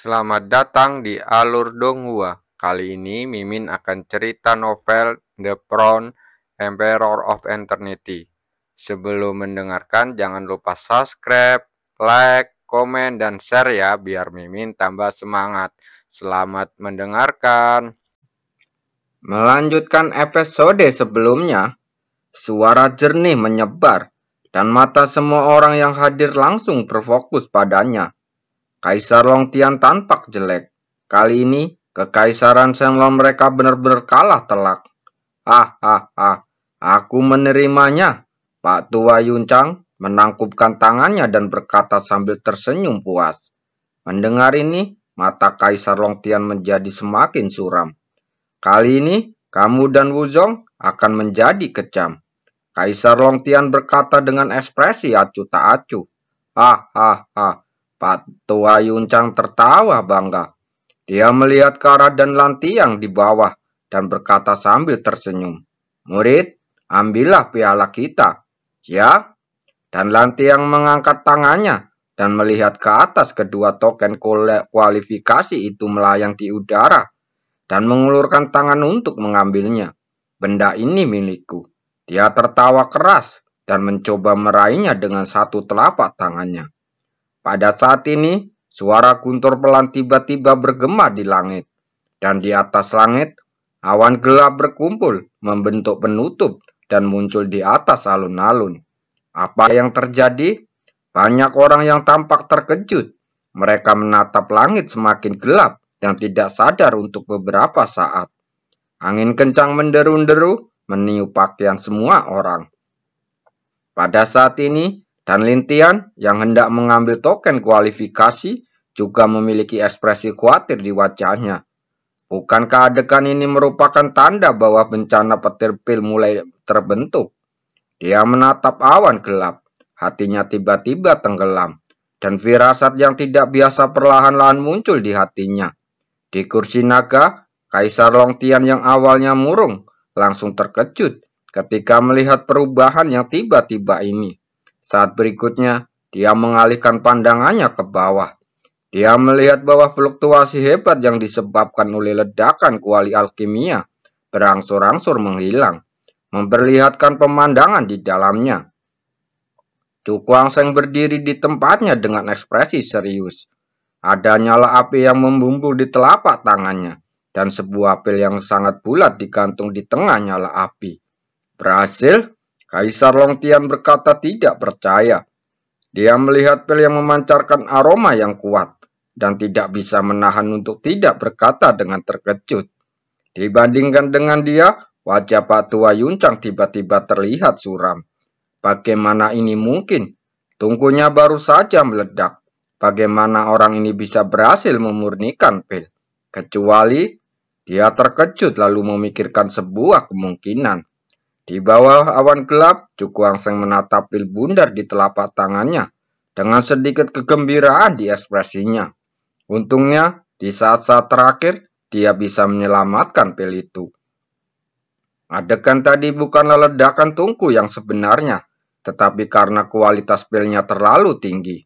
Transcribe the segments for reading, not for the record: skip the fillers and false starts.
Selamat datang di Alur Donghua. Kali ini Mimin akan cerita novel The Crown, Emperor of Eternity. Sebelum mendengarkan, jangan lupa subscribe, like, komen, dan share ya, biar Mimin tambah semangat. Selamat mendengarkan. Melanjutkan episode sebelumnya, suara jernih menyebar dan mata semua orang yang hadir langsung berfokus padanya. Kaisar Longtian tampak jelek. Kali ini, kekaisaran Shenlong mereka benar-benar kalah telak. Aku menerimanya. Pak Tua Yuncang menangkupkan tangannya dan berkata sambil tersenyum puas. Mendengar ini, mata Kaisar Longtian menjadi semakin suram. Kali ini, kamu dan Wuzong akan menjadi kejam. Kaisar Longtian berkata dengan ekspresi acuh tak acuh. Pak Tua Yuncang tertawa bangga. Dia melihat ke arah dan Lantiang di bawah dan berkata sambil tersenyum. Murid, ambillah piala kita. Ya? Dan Lantiang mengangkat tangannya dan melihat ke atas kedua token kualifikasi itu melayang di udara dan mengulurkan tangan untuk mengambilnya. Benda ini milikku. Dia tertawa keras dan mencoba meraihnya dengan satu telapak tangannya. Pada saat ini, suara guntur pelan tiba-tiba bergema di langit. Dan di atas langit, awan gelap berkumpul, membentuk penutup, dan muncul di atas alun-alun. Apa yang terjadi? Banyak orang yang tampak terkejut. Mereka menatap langit semakin gelap dan tidak sadar untuk beberapa saat. Angin kencang menderu-deru, meniup pakaian semua orang. Pada saat ini, Dan Lintian yang hendak mengambil token kualifikasi juga memiliki ekspresi khawatir di wajahnya. Bukankah adegan ini merupakan tanda bahwa bencana petir pil mulai terbentuk? Dia menatap awan gelap, hatinya tiba-tiba tenggelam, dan firasat yang tidak biasa perlahan-lahan muncul di hatinya. Di kursi naga, Kaisar Longtian yang awalnya murung langsung terkejut ketika melihat perubahan yang tiba-tiba ini. Saat berikutnya, dia mengalihkan pandangannya ke bawah. Dia melihat bahwa fluktuasi hebat yang disebabkan oleh ledakan kuali alkimia berangsur-angsur menghilang, memperlihatkan pemandangan di dalamnya. Chu Guangsheng berdiri di tempatnya dengan ekspresi serius. Ada nyala api yang membumbung di telapak tangannya, dan sebuah pil yang sangat bulat digantung di tengah nyala api. Berhasil? Kaisar Longtian berkata tidak percaya. Dia melihat pil yang memancarkan aroma yang kuat, dan tidak bisa menahan untuk tidak berkata dengan terkejut. Dibandingkan dengan dia, wajah Pak Tua Yuncang tiba-tiba terlihat suram. Bagaimana ini mungkin? Tungkunya baru saja meledak. Bagaimana orang ini bisa berhasil memurnikan pil? Kecuali dia terkejut lalu memikirkan sebuah kemungkinan. Di bawah awan gelap, Chu Guangsheng menatap pil bundar di telapak tangannya dengan sedikit kegembiraan di ekspresinya. Untungnya, di saat-saat terakhir, dia bisa menyelamatkan pil itu. Adegan tadi bukanlah ledakan tungku yang sebenarnya, tetapi karena kualitas pilnya terlalu tinggi.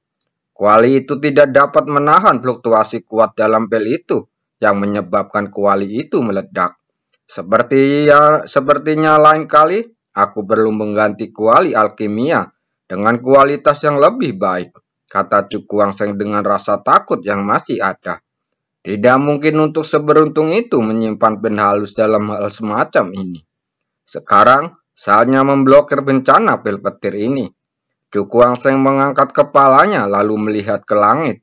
Kuali itu tidak dapat menahan fluktuasi kuat dalam pil itu yang menyebabkan kuali itu meledak. Sepertinya lain kali aku perlu mengganti kuali alkimia dengan kualitas yang lebih baik, kata Chu Guangsheng dengan rasa takut yang masih ada. Tidak mungkin untuk seberuntung itu menyimpan pil halus dalam hal semacam ini. Sekarang saatnya memblokir bencana pil petir ini. Chu Guangsheng mengangkat kepalanya lalu melihat ke langit,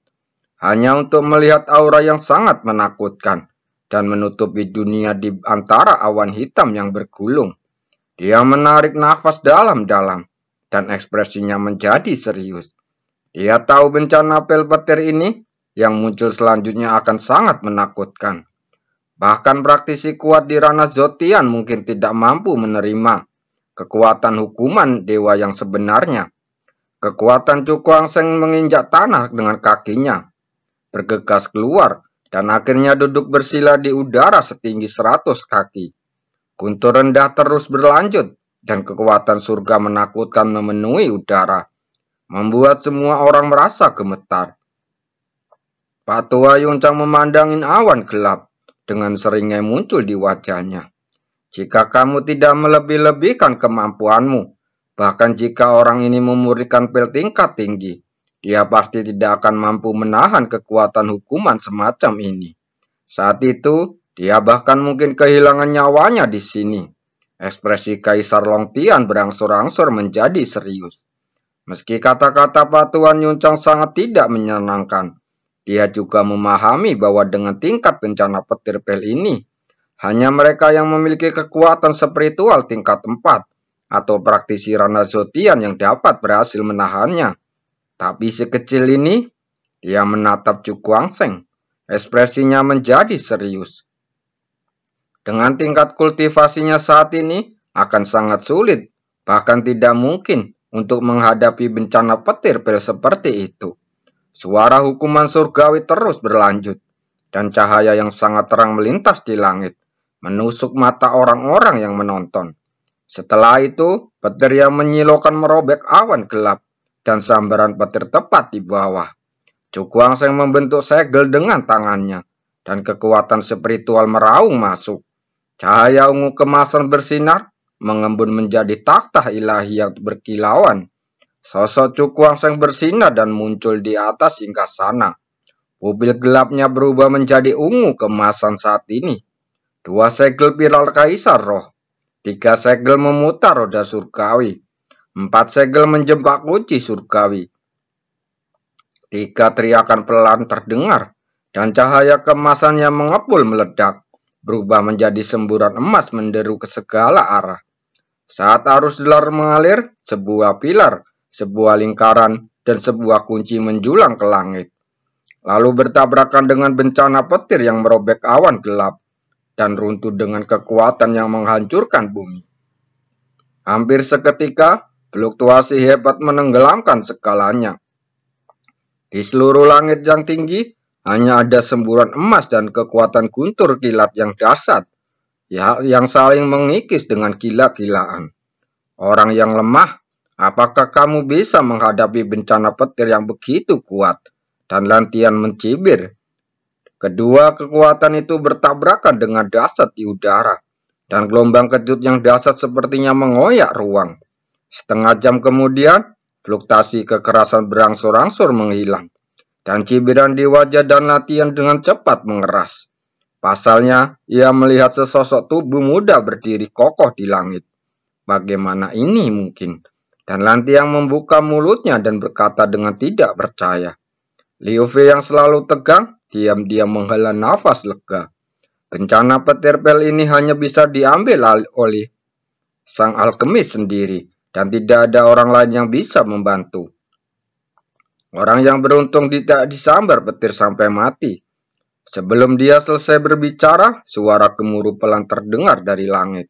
hanya untuk melihat aura yang sangat menakutkan dan menutupi dunia di antara awan hitam yang bergulung. Dia menarik nafas dalam-dalam dan ekspresinya menjadi serius. Dia tahu bencana pil petir ini yang muncul selanjutnya akan sangat menakutkan. Bahkan praktisi kuat di ranah Zotian mungkin tidak mampu menerima kekuatan hukuman dewa yang sebenarnya. Kekuatan Chu Guangsheng menginjak tanah dengan kakinya, bergegas keluar, dan akhirnya duduk bersila di udara setinggi 100 kaki. Guntur rendah terus berlanjut, dan kekuatan surga menakutkan memenuhi udara, membuat semua orang merasa gemetar. Pak Tua Yuncang memandangin awan gelap dengan seringai muncul di wajahnya. Jika kamu tidak melebih-lebihkan kemampuanmu, bahkan jika orang ini memurnikan pil tingkat tinggi, dia pasti tidak akan mampu menahan kekuatan hukuman semacam ini. Saat itu, dia bahkan mungkin kehilangan nyawanya di sini. Ekspresi Kaisar Longtian berangsur-angsur menjadi serius. Meski kata-kata Pak Tuan Yuncang sangat tidak menyenangkan, dia juga memahami bahwa dengan tingkat bencana petir pel ini, hanya mereka yang memiliki kekuatan spiritual tingkat 4 atau praktisi Rana Zotian yang dapat berhasil menahannya. Tapi sekecil ini, dia menatap Chu Guangsheng. Ekspresinya menjadi serius. Dengan tingkat kultivasinya saat ini, akan sangat sulit, bahkan tidak mungkin untuk menghadapi bencana petir pel seperti itu. Suara hukuman surgawi terus berlanjut, dan cahaya yang sangat terang melintas di langit, menusuk mata orang-orang yang menonton. Setelah itu, petir yang menyilaukan merobek awan gelap, dan sambaran petir tepat di bawah. Chu Guangsheng membentuk segel dengan tangannya, dan kekuatan spiritual meraung masuk. Cahaya ungu kemasan bersinar, mengembun menjadi takhta ilahi yang berkilauan. Sosok Chu Guangsheng bersinar dan muncul di atas singgasana. Mobil gelapnya berubah menjadi ungu kemasan saat ini. 2 segel pilar kaisar roh, 3 segel memutar roda surgawi, 4 segel menjebak kunci surgawi. 3 teriakan pelan terdengar, dan cahaya kemasan yang mengepul meledak, berubah menjadi semburan emas menderu ke segala arah. Saat arus delar mengalir, sebuah pilar, sebuah lingkaran, dan sebuah kunci menjulang ke langit. Lalu bertabrakan dengan bencana petir yang merobek awan gelap, dan runtuh dengan kekuatan yang menghancurkan bumi. Hampir seketika, fluktuasi hebat menenggelamkan segalanya. Di seluruh langit yang tinggi, hanya ada semburan emas dan kekuatan guntur kilat yang dahsyat, yang saling mengikis dengan gila-gilaan. Orang yang lemah, apakah kamu bisa menghadapi bencana petir yang begitu kuat? Dan Lantian mencibir. Kedua kekuatan itu bertabrakan dengan dahsyat di udara, dan gelombang kejut yang dahsyat sepertinya mengoyak ruang. Setengah jam kemudian, fluktuasi kekerasan berangsur-angsur menghilang, dan cibiran di wajah dan Lantian dengan cepat mengeras. Pasalnya, ia melihat sesosok tubuh muda berdiri kokoh di langit. Bagaimana ini mungkin? Dan Lantian membuka mulutnya dan berkata dengan tidak percaya. Liu Fei yang selalu tegang, diam-diam menghela nafas lega. Bencana petir pel ini hanya bisa diambil oleh sang alkemis sendiri, dan tidak ada orang lain yang bisa membantu. Orang yang beruntung tidak disambar petir sampai mati. Sebelum dia selesai berbicara, suara gemuruh pelan terdengar dari langit.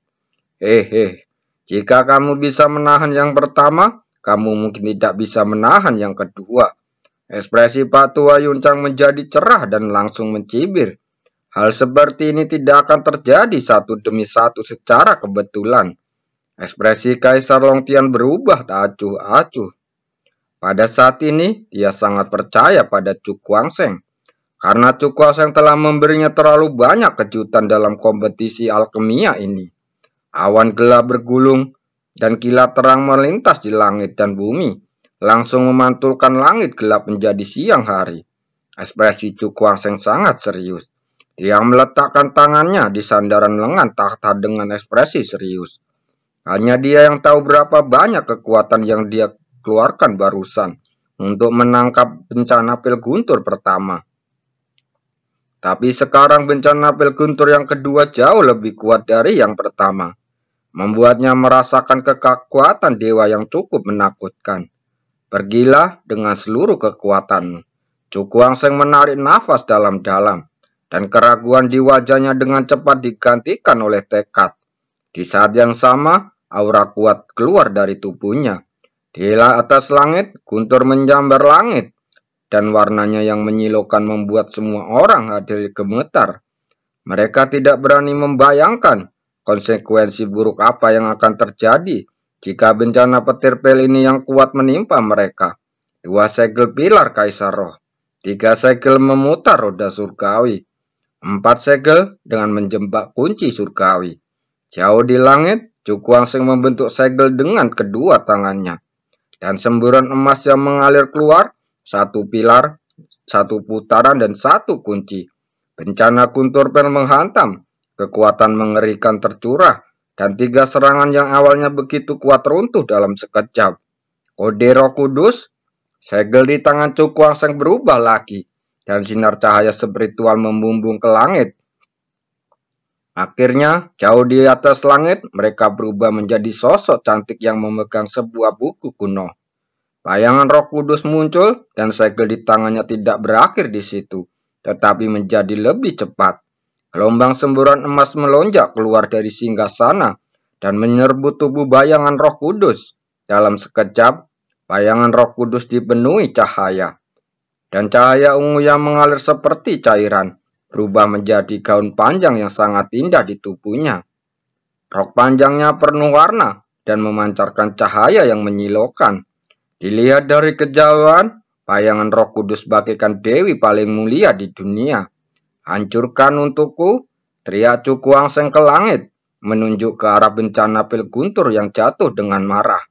Hehe, jika kamu bisa menahan yang pertama, kamu mungkin tidak bisa menahan yang kedua. Ekspresi Pak Tua Yuncang menjadi cerah dan langsung mencibir. Hal seperti ini tidak akan terjadi satu demi satu secara kebetulan. Ekspresi Kaisar Longtian berubah tak acuh-acuh. Pada saat ini, dia sangat percaya pada Chu Guangsheng. Karena Chu Guangsheng telah memberinya terlalu banyak kejutan dalam kompetisi alkemia ini. Awan gelap bergulung, dan kilat terang melintas di langit dan bumi, langsung memantulkan langit gelap menjadi siang hari. Ekspresi Chu Guangsheng sangat serius. Dia meletakkan tangannya di sandaran lengan takhta dengan ekspresi serius. Hanya dia yang tahu berapa banyak kekuatan yang dia keluarkan barusan untuk menangkap bencana pil guntur pertama. Tapi sekarang bencana pil guntur yang kedua jauh lebih kuat dari yang pertama, membuatnya merasakan kekuatan dewa yang cukup menakutkan. Pergilah dengan seluruh kekuatanmu. Chu Guangsheng menarik nafas dalam-dalam, dan keraguan di wajahnya dengan cepat digantikan oleh tekad. Di saat yang sama, aura kuat keluar dari tubuhnya. Di atas langit, guntur menjambar langit, dan warnanya yang menyilaukan membuat semua orang hadir gemetar. Mereka tidak berani membayangkan konsekuensi buruk apa yang akan terjadi jika bencana petir pel ini yang kuat menimpa mereka. 2 segel pilar Kaisar Roh, 3 segel memutar roda surgawi. 4 segel dengan menjebak kunci surgawi. Jauh di langit, Cukuangseng membentuk segel dengan kedua tangannya. Dan semburan emas yang mengalir keluar, 1 pilar, 1 putaran, dan 1 kunci. Bencana Guntur Pel menghantam, kekuatan mengerikan tercurah, dan 3 serangan yang awalnya begitu kuat runtuh dalam sekejap. Kode Roh Kudus, segel di tangan Cukuangseng berubah lagi, dan sinar cahaya spiritual membumbung ke langit. Akhirnya, jauh di atas langit, mereka berubah menjadi sosok cantik yang memegang sebuah buku kuno. Bayangan Roh Kudus muncul, dan segel di tangannya tidak berakhir di situ, tetapi menjadi lebih cepat. Gelombang semburan emas melonjak keluar dari singgasana dan menyerbu tubuh bayangan Roh Kudus. Dalam sekejap, bayangan Roh Kudus dipenuhi cahaya, dan cahaya ungu yang mengalir seperti cairan berubah menjadi gaun panjang yang sangat indah di tubuhnya. Rok panjangnya penuh warna dan memancarkan cahaya yang menyilaukan. Dilihat dari kejauhan, bayangan Roh Kudus bagaikan dewi paling mulia di dunia. Hancurkan untukku, teriak Cukuangseng ke langit, menunjuk ke arah bencana Pel Guntur yang jatuh dengan marah.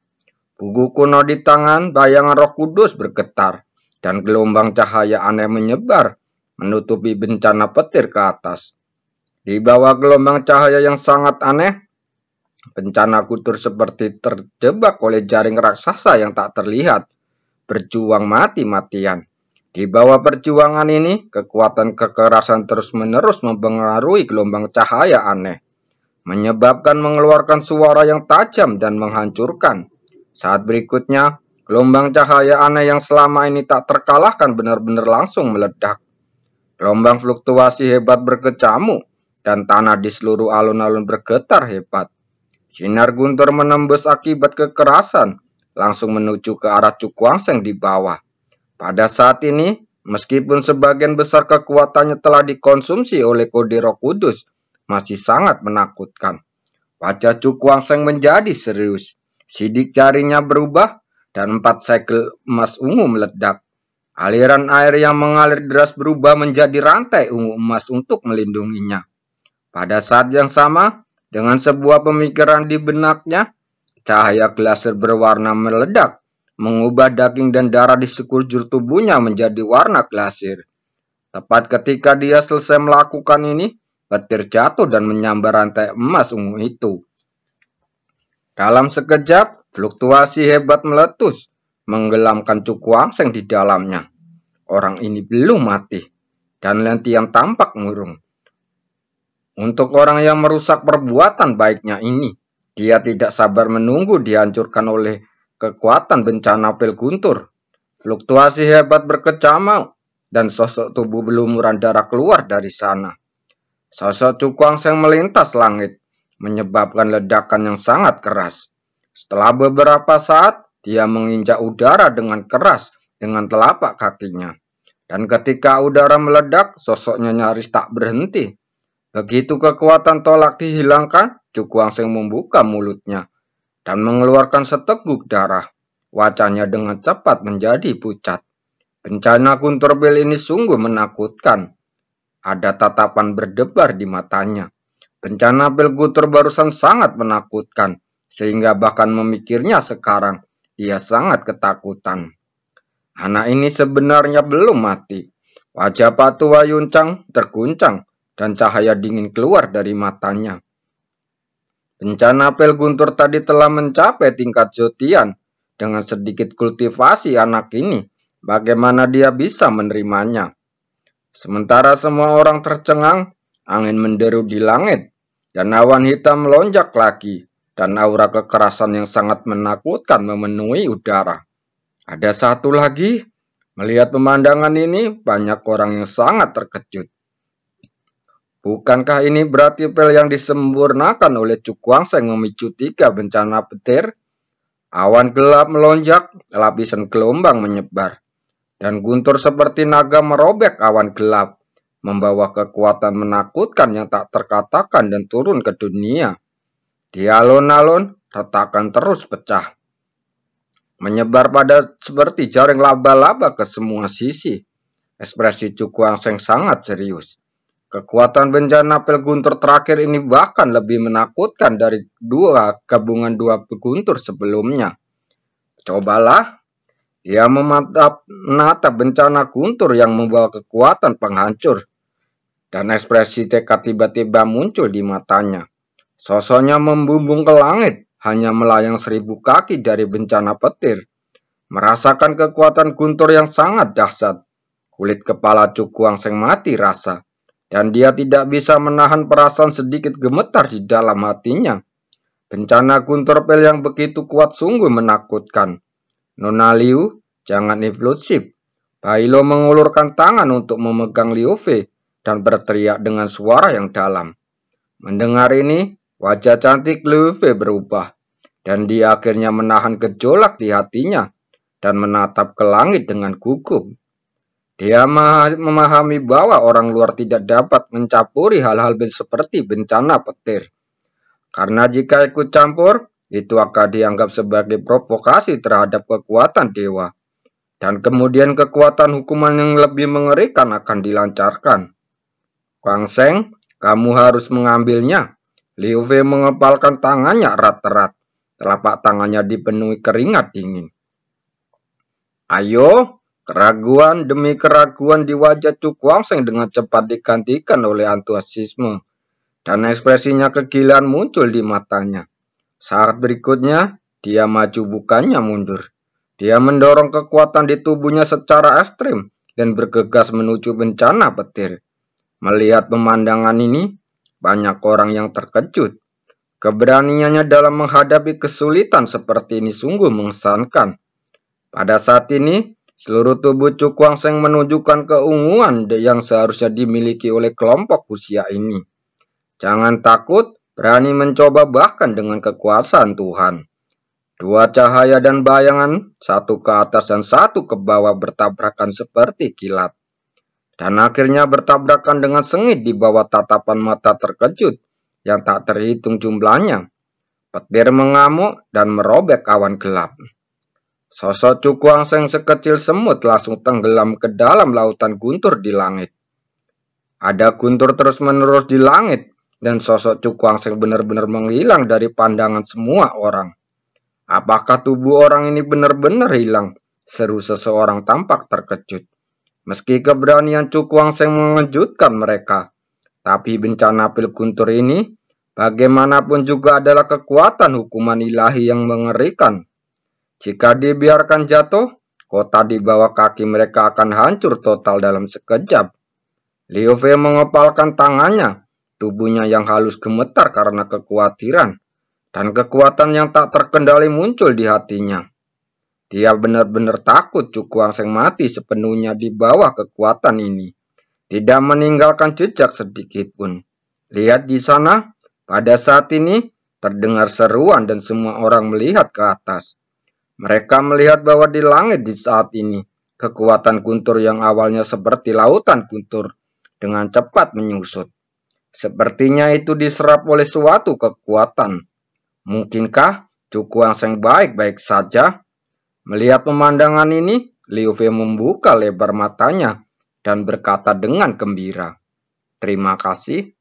Buku kuno di tangan bayangan Roh Kudus bergetar, dan gelombang cahaya aneh menyebar, menutupi bencana petir ke atas. Di bawah gelombang cahaya yang sangat aneh, bencana Guntur seperti terjebak oleh jaring raksasa yang tak terlihat, berjuang mati-matian. Di bawah perjuangan ini, kekuatan kekerasan terus-menerus mempengaruhi gelombang cahaya aneh, menyebabkan mengeluarkan suara yang tajam dan menghancurkan. Saat berikutnya, gelombang cahaya aneh yang selama ini tak terkalahkan benar-benar langsung meledak. Gelombang fluktuasi hebat berkecamuk, dan tanah di seluruh alun-alun bergetar hebat. Sinar guntur menembus akibat kekerasan, langsung menuju ke arah Cukuangseng di bawah. Pada saat ini, meskipun sebagian besar kekuatannya telah dikonsumsi oleh kode Roh Kudus, masih sangat menakutkan. Wajah Cukuangseng menjadi serius. Sidik jarinya berubah, dan 4 segel emas ungu meledak. Aliran air yang mengalir deras berubah menjadi rantai ungu emas untuk melindunginya. Pada saat yang sama, dengan sebuah pemikiran di benaknya, cahaya glasir berwarna meledak, mengubah daging dan darah di sekujur tubuhnya menjadi warna glasir. Tepat ketika dia selesai melakukan ini, petir jatuh dan menyambar rantai emas ungu itu. Dalam sekejap, fluktuasi hebat meletus, menggelamkan Cukuangseng di dalamnya. Orang ini belum mati, dan Lentiang tampak murung. Untuk orang yang merusak perbuatan baiknya ini, dia tidak sabar menunggu dihancurkan oleh kekuatan bencana Pel Guntur. Fluktuasi hebat berkecamuk, dan sosok tubuh berlumuran darah keluar dari sana. Sosok Cukuangseng melintas langit, menyebabkan ledakan yang sangat keras. Setelah beberapa saat, dia menginjak udara dengan keras dengan telapak kakinya. Dan ketika udara meledak, sosoknya nyaris tak berhenti. Begitu kekuatan tolak dihilangkan, Cukuangseng membuka mulutnya dan mengeluarkan seteguk darah. Wajahnya dengan cepat menjadi pucat. Bencana Guntur Pel ini sungguh menakutkan. Ada tatapan berdebar di matanya. Bencana Pel Guntur barusan sangat menakutkan, sehingga bahkan memikirnya sekarang, ia sangat ketakutan. Anak ini sebenarnya belum mati. Wajah Pak Tua Yuncang terguncang, dan cahaya dingin keluar dari matanya. Bencana Pel Guntur tadi telah mencapai tingkat Zotian. Dengan sedikit kultivasi anak ini, bagaimana dia bisa menerimanya? Sementara semua orang tercengang, angin menderu di langit, dan awan hitam melonjak lagi, dan aura kekerasan yang sangat menakutkan memenuhi udara. Ada satu lagi, melihat pemandangan ini, banyak orang yang sangat terkejut. Bukankah ini berarti Pel yang disempurnakan oleh Cukuangseng memicu 3 bencana petir? Awan gelap melonjak, lapisan gelombang menyebar, dan guntur seperti naga merobek awan gelap, membawa kekuatan menakutkan yang tak terkatakan dan turun ke dunia. Di alun-alun, retakan terus pecah, menyebar pada seperti jaring laba-laba ke semua sisi. Ekspresi Cukuang Seng sangat serius. Kekuatan bencana Pel Guntur terakhir ini bahkan lebih menakutkan dari gabungan dua Guntur sebelumnya. Cobalah, dia menatap bencana Guntur yang membawa kekuatan penghancur. Dan ekspresi tekad tiba-tiba muncul di matanya. Sosoknya membumbung ke langit, hanya melayang 1000 kaki dari bencana petir. Merasakan kekuatan Guntur yang sangat dahsyat. Kulit kepala Cukuang Seng mati rasa. Dan dia tidak bisa menahan perasaan sedikit gemetar di dalam hatinya. Bencana Guntur Pel yang begitu kuat sungguh menakutkan. Nona Liu, jangan impulsif. Bailo mengulurkan tangan untuk memegang Liu Fei dan berteriak dengan suara yang dalam. Mendengar ini, wajah cantik Liu Fei berubah. Dan dia akhirnya menahan gejolak di hatinya dan menatap ke langit dengan gugup. Dia memahami bahwa orang luar tidak dapat mencampuri hal-hal seperti bencana petir. Karena jika ikut campur, itu akan dianggap sebagai provokasi terhadap kekuatan dewa. Dan kemudian kekuatan hukuman yang lebih mengerikan akan dilancarkan. Kuang Seng, kamu harus mengambilnya. Liu Fei mengepalkan tangannya erat-erat. Telapak tangannya dipenuhi keringat dingin. Ayo, keraguan demi keraguan di wajah Cukuang Seng dengan cepat digantikan oleh antusiasme. Dan ekspresinya kegilaan muncul di matanya. Saat berikutnya, dia maju bukannya mundur. Dia mendorong kekuatan di tubuhnya secara ekstrim dan bergegas menuju bencana petir. Melihat pemandangan ini, banyak orang yang terkejut. Keberaniannya dalam menghadapi kesulitan seperti ini sungguh mengesankan. Pada saat ini, seluruh tubuh Cukuang Seng menunjukkan keunguan yang seharusnya dimiliki oleh kelompok usia ini. Jangan takut, berani mencoba bahkan dengan kekuasaan Tuhan. Dua cahaya dan bayangan, satu ke atas dan satu ke bawah bertabrakan seperti kilat. Dan akhirnya bertabrakan dengan sengit di bawah tatapan mata terkejut yang tak terhitung jumlahnya. Petir mengamuk dan merobek awan gelap. Sosok Cukuang Seng sekecil semut langsung tenggelam ke dalam lautan guntur di langit. Ada guntur terus-menerus di langit, dan sosok Cukuang Seng benar-benar menghilang dari pandangan semua orang. Apakah tubuh orang ini benar-benar hilang? Seru seseorang tampak terkejut. Meski keberanian Cukuang Seng mengejutkan mereka, tapi bencana Pel Guntur ini bagaimanapun juga adalah kekuatan hukuman ilahi yang mengerikan. Jika dibiarkan jatuh, kota di bawah kaki mereka akan hancur total dalam sekejap. Liu Fei mengepalkan tangannya, tubuhnya yang halus gemetar karena kekhawatiran, dan kekuatan yang tak terkendali muncul di hatinya. Dia benar-benar takut Cukuang Seng mati sepenuhnya di bawah kekuatan ini, tidak meninggalkan jejak sedikit pun. Lihat di sana, pada saat ini terdengar seruan dan semua orang melihat ke atas. Mereka melihat bahwa di langit di saat ini, kekuatan guntur yang awalnya seperti lautan guntur dengan cepat menyusut. Sepertinya itu diserap oleh suatu kekuatan. Mungkinkah Cukuang Seng baik-baik saja? Melihat pemandangan ini, Liu Fei membuka lebar matanya dan berkata dengan gembira, "Terima kasih."